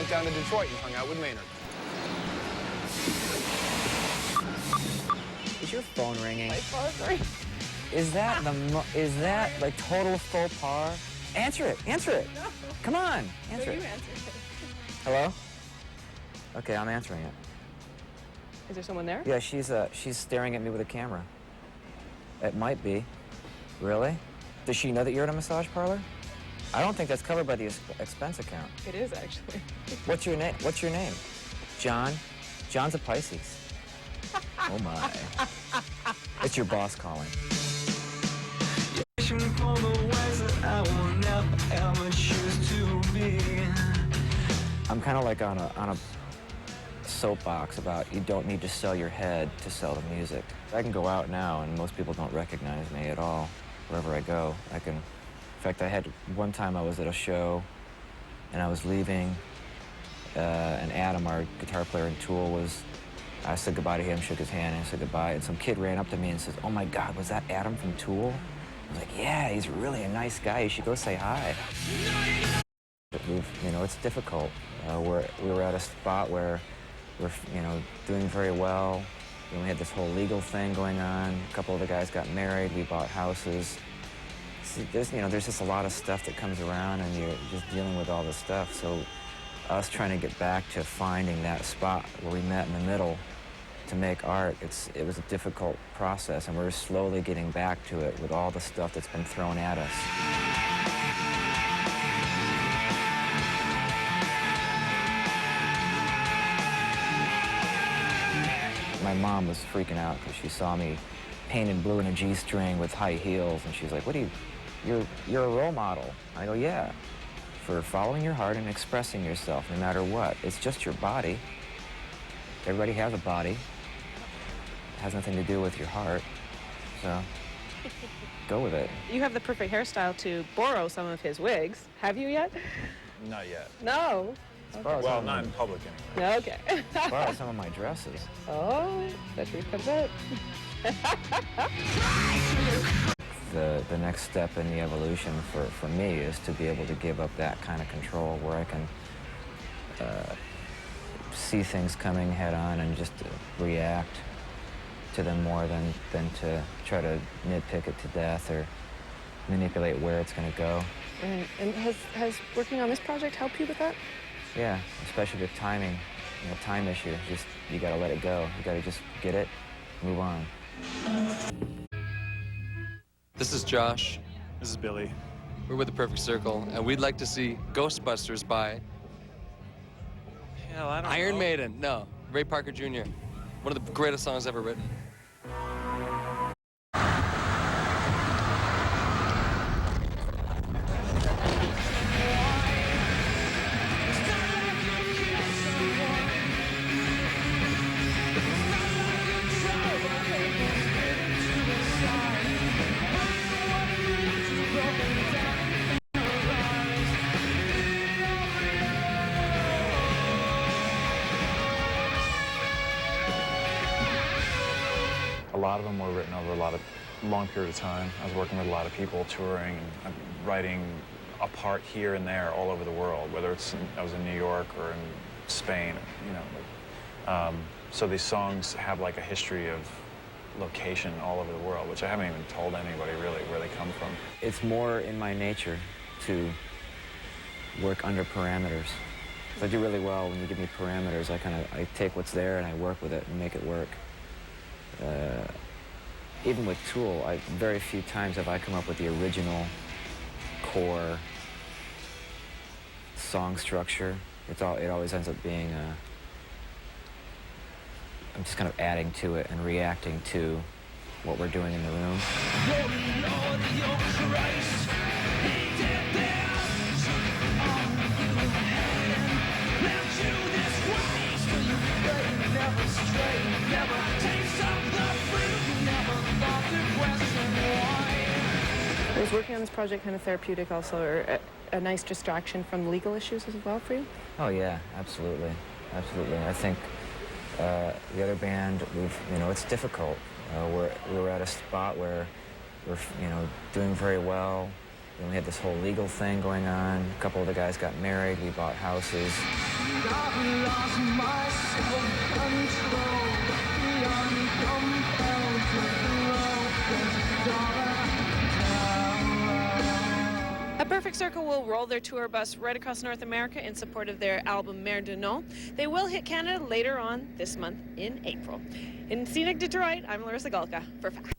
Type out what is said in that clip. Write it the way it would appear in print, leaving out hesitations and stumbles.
went down to Detroit and hung out with Maynard. Is your phone ringing? My phone's ringing. Is that like total faux pas? Answer it. Answer it. No. Come on. Answer No, it. you answer it. Hello? Okay, I'm answering it. Is there someone there? Yeah, she's staring at me with a camera. It might be. Really? Does she know that you're at a massage parlor? I don't think that's covered by the expense account. It is, actually. What's your name? What's your name? John? John's a Pisces. Oh, my. It's your boss calling. I'm kind of like on a soapbox about you don't need to sell your head to sell the music. I can go out now and most people don't recognize me at all. Wherever I go, I can. In fact, I had one time I was at a show and I was leaving and Adam, our guitar player in Tool, I said goodbye to him, shook his hand, and I said goodbye, and some kid ran up to me and says, "Oh my God, was that Adam from Tool?" I was like, "Yeah, he's really a nice guy. You should go say hi." It's difficult. We were at a spot where we're, doing very well. We had this whole legal thing going on. A couple of the guys got married. We bought houses. There's just a lot of stuff that comes around, and you're just dealing with all this stuff. So us trying to get back to finding that spot where we met in the middle to make art, it was a difficult process, and we're slowly getting back to it with all the stuff that's been thrown at us. My mom was freaking out because she saw me painted blue in a G-string with high heels, and she's like, you're a role model. I go, yeah, for following your heart and expressing yourself no matter what. It's just your body. Everybody has a body. It has nothing to do with your heart, so go with it. You have the perfect hairstyle to borrow some of his wigs. Have you yet? Not yet. No. Okay. Well, not in public anyway. Okay. Borrow some of my dresses. Oh, the truth comes out. The next step in the evolution for me is to be able to give up that kind of control where I can see things coming head on and just react to them more than to try to nitpick it to death or manipulate where it's going to go. Right. And has working on this project helped you with that? Yeah, especially with timing, time issue. Just, you got to let it go. You got to just get it, move on. This is Josh. This is Billy. We're with the Perfect Circle, and we'd like to see Ghostbusters by Hell, I don't Iron know. Maiden. No, Ray Parker Jr. One of the greatest songs ever written. A lot of them were written over a long period of time. I was working with a lot of people, touring, and writing a part here and there all over the world, whether I was in New York or in Spain, so these songs have like a history of location all over the world, which I haven't even told anybody really where they come from. It's more in my nature to work under parameters. I do really well when you give me parameters. I take what's there and I work with it and make it work. Even with Tool, very few times have I come up with the original core song structure. It always ends up being I'm just kind of adding to it and reacting to what we're doing in the room. Was working on this project kind of therapeutic also, or a nice distraction from legal issues as well for you? Oh yeah, absolutely, absolutely. I think the other band, it's difficult. We were at a spot where we're, doing very well. And we had this whole legal thing going on. A couple of the guys got married. We bought houses. A Perfect Circle will roll their tour bus right across North America in support of their album Mer de Non. They will hit Canada later on this month in April. In scenic Detroit, I'm Larissa Galka for Fact.